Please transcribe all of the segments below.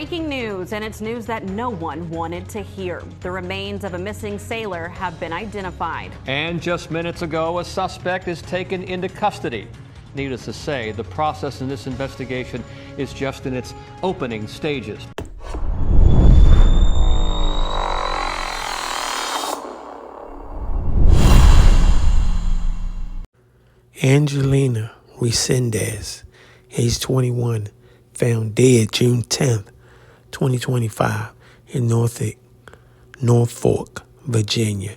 Breaking news, and it's news that no one wanted to hear. The remains of a missing sailor have been identified. And just minutes ago, a suspect is taken into custody. Needless to say, the process in this investigation is just in its opening stages. Angelina Resendiz, age 21, found dead June 10th, 2025 in Norfolk, Virginia.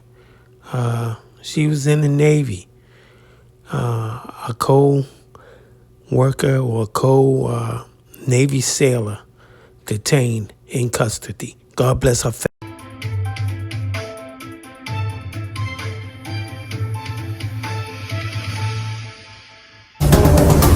She was in the Navy. A co-worker or Navy sailor detained in custody. God bless her family.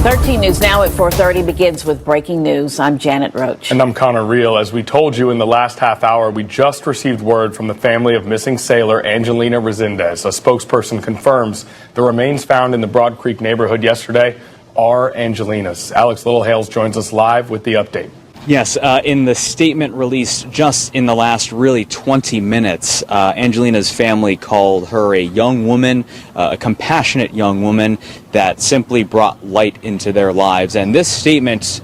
13 News Now at 4:30 begins with breaking news. I'm Janet Roach. And I'm Connor Reel. As we told you in the last half hour, we just received word from the family of missing sailor Angelina Resendiz. A spokesperson confirms the remains found in the Broad Creek neighborhood yesterday are Angelina's. Alex Littlehales joins us live with the update. Yes, in the statement released just in the last really 20 minutes, Angelina's family called her a young woman, a compassionate young woman that simply brought light into their lives. And this statement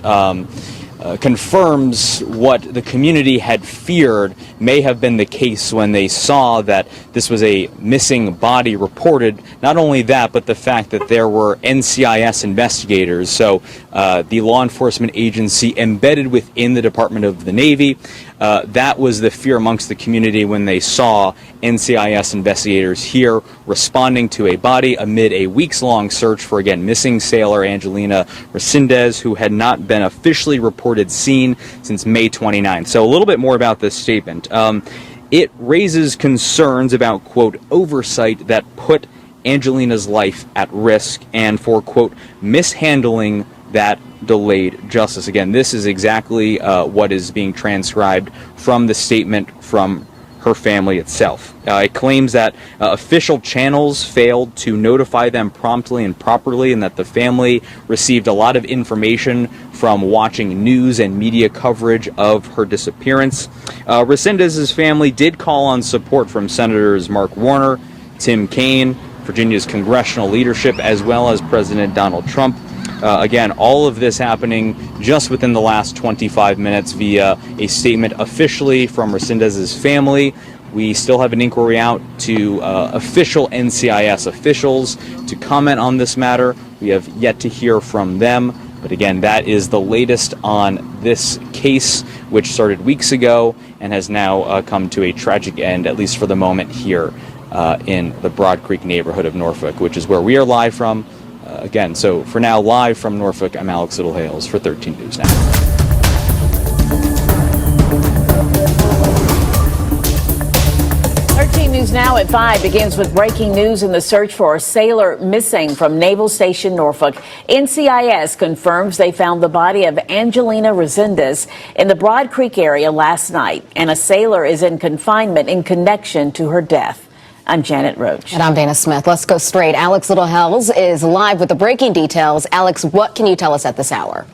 confirms what the community had feared may have been the case when they saw that this was a missing body reported. Not only that, but the fact that there were NCIS investigators, so the law enforcement agency embedded within the Department of the Navy. That was the fear amongst the community when they saw NCIS investigators here responding to a body amid a weeks-long search for, again, missing sailor Angelina Resendiz, who had not been officially reported seen since May 29th. So a little bit more about this statement. It raises concerns about, quote, oversight that put Angelina's life at risk and for, quote, mishandling that delayed justice. Again, this is exactly what is being transcribed from the statement from her family itself. It claims that official channels failed to notify them promptly and properly, and that the family received a lot of information from watching news and media coverage of her disappearance. Resendiz's family did call on support from Senators Mark Warner, Tim Kaine, Virginia's congressional leadership, as well as President Donald Trump. Again, all of this happening just within the last 25 minutes via a statement officially from Resendiz's family. We still have an inquiry out to official NCIS officials to comment on this matter. We have yet to hear from them. But again, that is the latest on this case, which started weeks ago and has now come to a tragic end, at least for the moment, here in the Broad Creek neighborhood of Norfolk, which is where we are live from. Again, so for now, live from Norfolk, I'm Alex Littlehales for 13 News Now. News Now at 5 begins with breaking news in the search for a sailor missing from Naval Station Norfolk. NCIS confirms they found the body of Angelina Resendiz in the Broad Creek area last night, and a sailor is in confinement in connection to her death. I'm Janet Roach. And I'm Dana Smith. Let's go straight. Alex Littlehales is live with the breaking details. Alex, what can you tell us at this hour?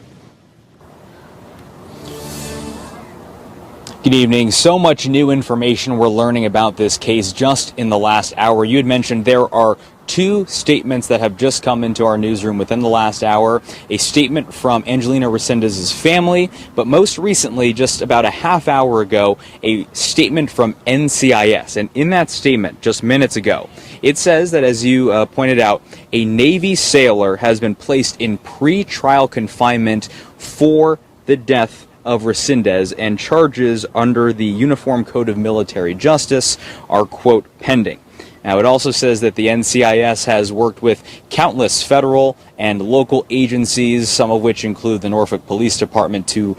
Good evening. So much new information we're learning about this case just in the last hour. You had mentioned there are two statements that have just come into our newsroom within the last hour. A statement from Angelina Resendiz's family, but most recently, just about a half hour ago, a statement from NCIS. And in that statement, just minutes ago, it says that, as you pointed out, a Navy sailor has been placed in pre-trial confinement for the death of Resendiz, and charges under the Uniform Code of Military Justice are, quote, pending. Now, it also says that the NCIS has worked with countless federal and local agencies, some of which include the Norfolk Police Department, to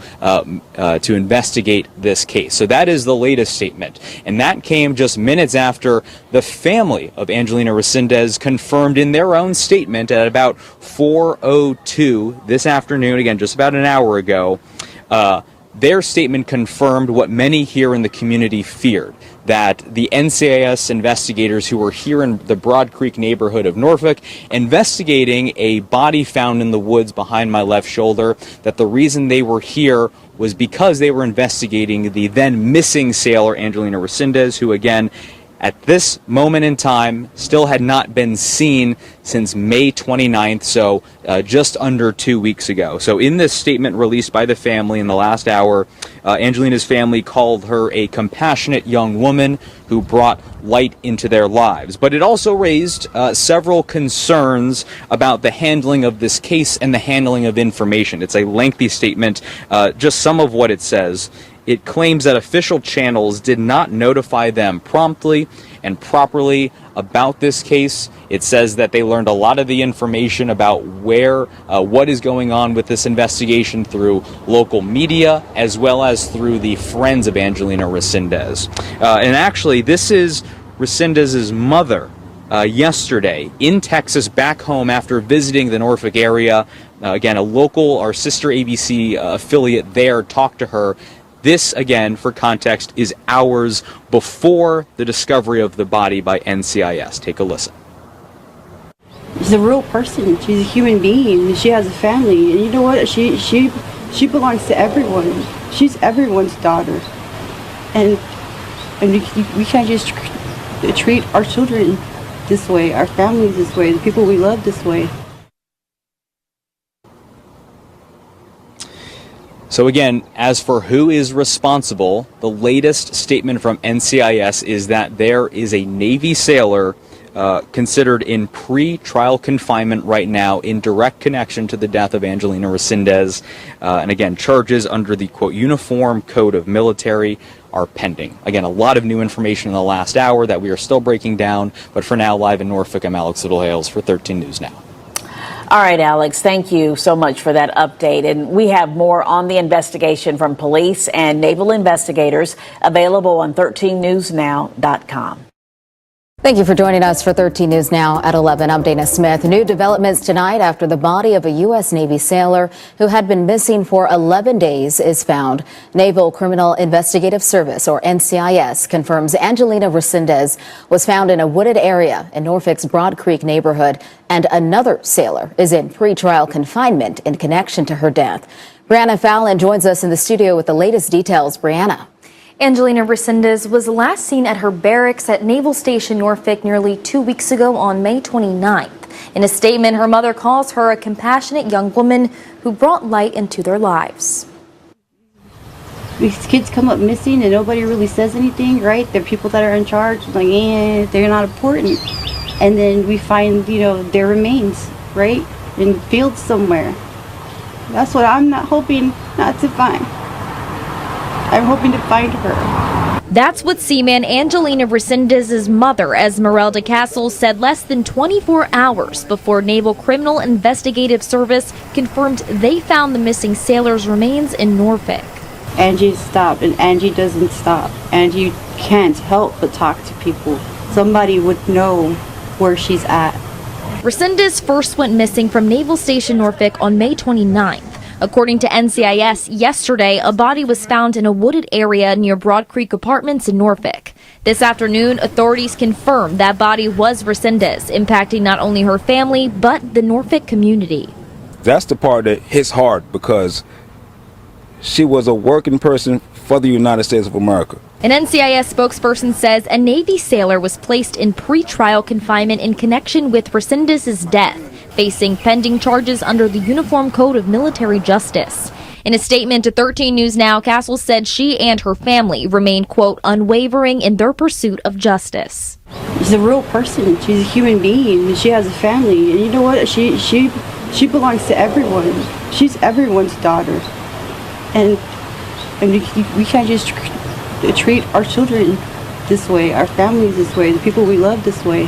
investigate this case. So that is the latest statement. And that came just minutes after the family of Angelina Resendiz confirmed in their own statement at about 4:02 this afternoon, again, just about an hour ago, their statement confirmed what many here in the community feared, that the NCIS investigators who were here in the Broad Creek neighborhood of Norfolk investigating a body found in the woods behind my left shoulder, that the reason they were here was because they were investigating the then missing sailor Angelina Resendiz, who again, at this moment in time, still had not been seen since May 29th, so just under 2 weeks ago. So in this statement released by the family in the last hour, Angelina's family called her a compassionate young woman who brought light into their lives. But it also raised several concerns about the handling of this case and the handling of information. It's a lengthy statement. Just some of what it says. It claims that official channels did not notify them promptly and properly about this case. It says that they learned a lot of the information about what is going on with this investigation through local media, as well as through the friends of Angelina Resendiz. And actually, this is Resendiz's mother yesterday in Texas, back home after visiting the Norfolk area. Again, a local, our sister ABC affiliate there talked to her. This, again, for context, is hours before the discovery of the body by NCIS. Take a listen. She's a real person. She's a human being. She has a family. And you know what? She belongs to everyone. She's everyone's daughter. And we can't just treat our children this way, our families this way, the people we love this way. So again, as for who is responsible, the latest statement from NCIS is that there is a Navy sailor considered in pre-trial confinement right now in direct connection to the death of Angelina Resendiz. And again, charges under the, quote, Uniform Code of Military are pending. Again, a lot of new information in the last hour that we are still breaking down. But for now, live in Norfolk, I'm Alex Littlehales for 13 News Now. All right, Alex, thank you so much for that update. And we have more on the investigation from police and naval investigators available on 13newsnow.com. Thank you for joining us for 13 News Now at 11. I'm Dana Smith. New developments tonight after the body of a U.S. Navy sailor who had been missing for 11 days is found. Naval Criminal Investigative Service, or NCIS, confirms Angelina Resendiz was found in a wooded area in Norfolk's Broad Creek neighborhood, and another sailor is in pretrial confinement in connection to her death. Brianna Fallon joins us in the studio with the latest details. Brianna. Angelina Resendiz was last seen at her barracks at Naval Station Norfolk nearly 2 weeks ago on May 29th. In a statement, her mother calls her a compassionate young woman who brought light into their lives. These kids come up missing and nobody really says anything, right? They're people that are in charge, like, they're not important. And then we find, their remains, right? In fields somewhere. That's what I'm not hoping not to find. I'm hoping to find her. That's what Seaman Angelina Resendiz's mother, Esmeralda Castle, said less than 24 hours before Naval Criminal Investigative Service confirmed they found the missing sailor's remains in Norfolk. Angie stopped, and Angie doesn't stop. Angie can't help but talk to people. Somebody would know where she's at. Resendiz first went missing from Naval Station Norfolk on May 29th. According to NCIS, yesterday, a body was found in a wooded area near Broad Creek Apartments in Norfolk. This afternoon, authorities confirmed that body was Resendiz, impacting not only her family, but the Norfolk community. That's the part that hits hard because she was a working person for the United States of America. An NCIS spokesperson says a Navy sailor was placed in pretrial confinement in connection with Resendiz's death, facing pending charges under the Uniform Code of Military Justice. In a statement to 13 News Now, Castle said she and her family remain, quote, unwavering in their pursuit of justice. She's a real person. She's a human being. She has a family. And you know what? She belongs to everyone. She's everyone's daughter. And we can't just treat our children this way, our families this way, the people we love this way.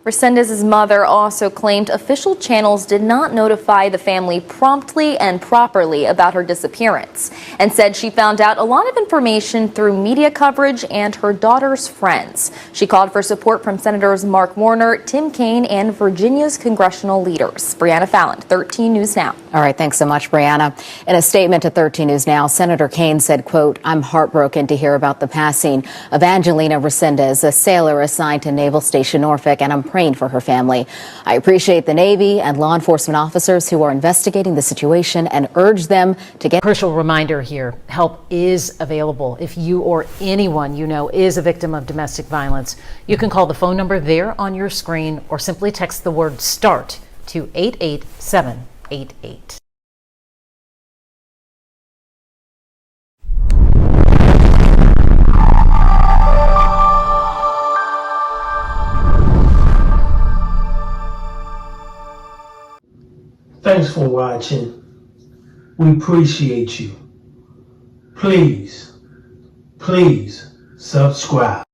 Resendiz's mother also claimed official channels did not notify the family promptly and properly about her disappearance, and said she found out a lot of information through media coverage and her daughter's friends. She called for support from Senators Mark Warner, Tim Kaine, and Virginia's congressional leaders. Brianna Fallon, 13 News Now. All right, thanks so much, Brianna. In a statement to 13 News Now, Senator Kaine said, quote, I'm heartbroken to hear about the passing of Angelina Resendiz, a sailor assigned to Naval Station Norfolk, and I'm praying for her family. I appreciate the Navy and law enforcement officers who are investigating the situation and urge them to get. Crucial reminder here, help is available. If you or anyone you know is a victim of domestic violence, you can call the phone number there on your screen or simply text the word START to 88788. Thanks for watching. We appreciate you. Please subscribe.